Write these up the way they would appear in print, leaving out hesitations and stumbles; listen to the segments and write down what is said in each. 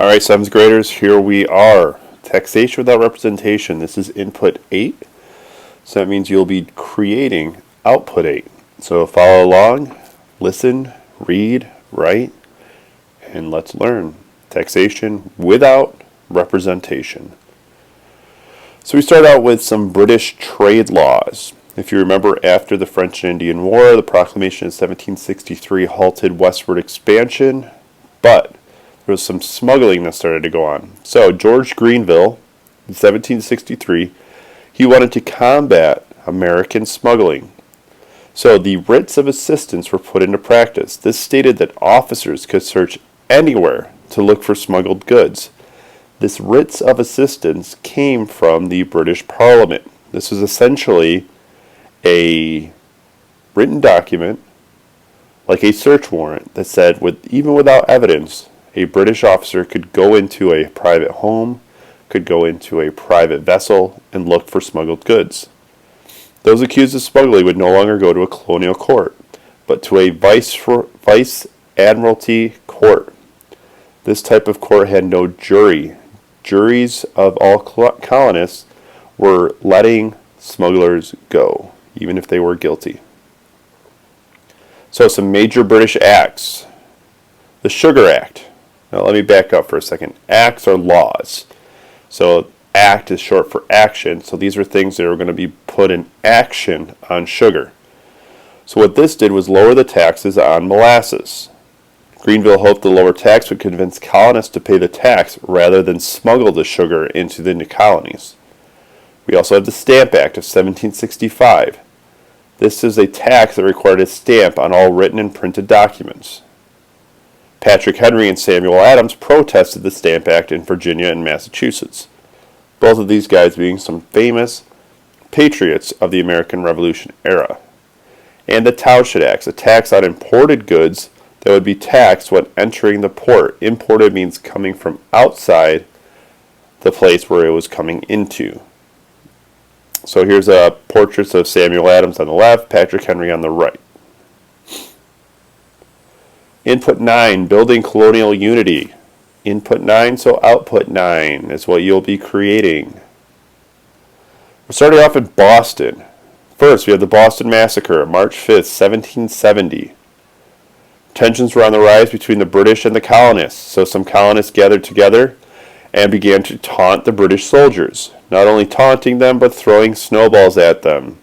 All right, 7th graders, here we are. Taxation without representation. This is input 8. So that means you'll be creating output 8. So follow along, listen, read, write, and let's learn. Taxation without representation. So we start out with some British trade laws. If you remember, after the French and Indian War, the proclamation of 1763 halted westward expansion, but there was some smuggling that started to go on. So George Grenville, in 1763, he wanted to combat American smuggling. So the writs of assistance were put into practice. This stated that officers could search anywhere to look for smuggled goods. This writs of assistance came from the British Parliament. This was essentially a written document, like a search warrant, that said, even without evidence, a British officer could go into a private home, could go into a private vessel, and look for smuggled goods. Those accused of smuggling would no longer go to a colonial court, but to a vice admiralty court. This type of court had no jury. Juries of all colonists were letting smugglers go, even if they were guilty. So some major British acts. The Sugar Act. Now let me back up for a second. Acts are laws. So act is short for action. So these are things that are going to be put in action on sugar. So what this did was lower the taxes on molasses. Grenville hoped the lower tax would convince colonists to pay the tax rather than smuggle the sugar into the new colonies. We also have the Stamp Act of 1765. This is a tax that required a stamp on all written and printed documents. Patrick Henry and Samuel Adams protested the Stamp Act in Virginia and Massachusetts, both of these guys being some famous patriots of the American Revolution era. And the Townshend Act, a tax on imported goods that would be taxed when entering the port. Imported means coming from outside the place where it was coming into. So here's a portraits of Samuel Adams on the left, Patrick Henry on the right. Input 9, building colonial unity. Input 9, so output 9 is what you'll be creating. We're starting off in Boston. First, we have the Boston Massacre, March 5th, 1770. Tensions were on the rise between the British and the colonists, so some colonists gathered together and began to taunt the British soldiers, not only taunting them but throwing snowballs at them.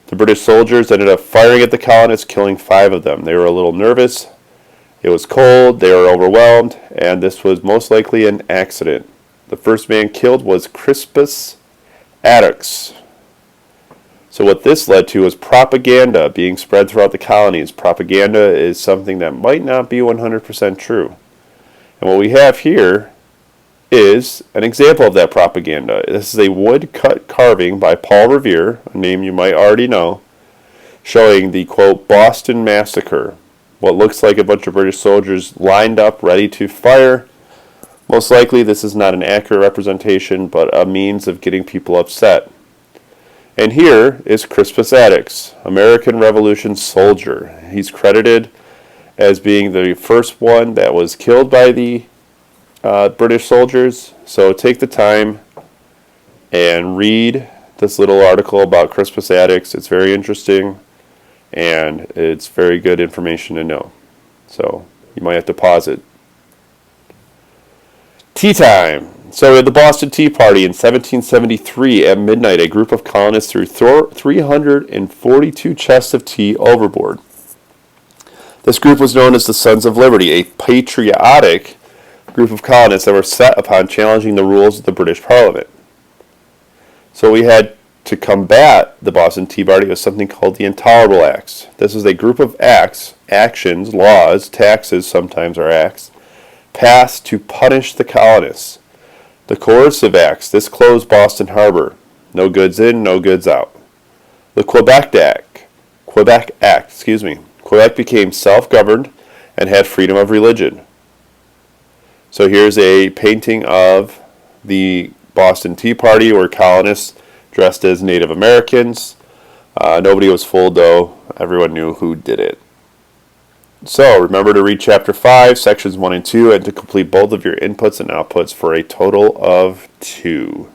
The British soldiers ended up firing at the colonists, killing 5 of them. They were a little nervous. It was cold, they were overwhelmed, and this was most likely an accident. The first man killed was Crispus Attucks. So what this led to was propaganda being spread throughout the colonies. Propaganda is something that might not be 100% true. And what we have here is an example of that propaganda. This is a woodcut carving by Paul Revere, a name you might already know, showing the, quote, Boston Massacre. What looks like a bunch of British soldiers lined up ready to fire. Most likely this is not an accurate representation, but a means of getting people upset. And here is Crispus Attucks, American Revolution soldier. He's credited as being the first one that was killed by the British soldiers. So take the time and read this little article about Crispus Attucks. It's very interesting, and it's very good information to know. So you might have to pause it. Tea time. So at the Boston Tea Party in 1773 at midnight, a group of colonists threw 342 chests of tea overboard. This group was known as the Sons of Liberty, a patriotic group of colonists that were set upon challenging the rules of the British Parliament. So we had to combat the Boston Tea Party with something called the Intolerable Acts. This is a group of acts, actions, laws, taxes sometimes are acts, passed to punish the colonists. The Coercive Acts, this closed Boston Harbor. No goods in, no goods out. The Quebec Act, Quebec became self-governed and had freedom of religion. So here's a painting of the Boston Tea Party where colonists dressed as Native Americans. Nobody was fooled though. Everyone knew who did it. So remember to read Chapter 5, Sections 1 and 2, and to complete both of your inputs and outputs for a total of 2.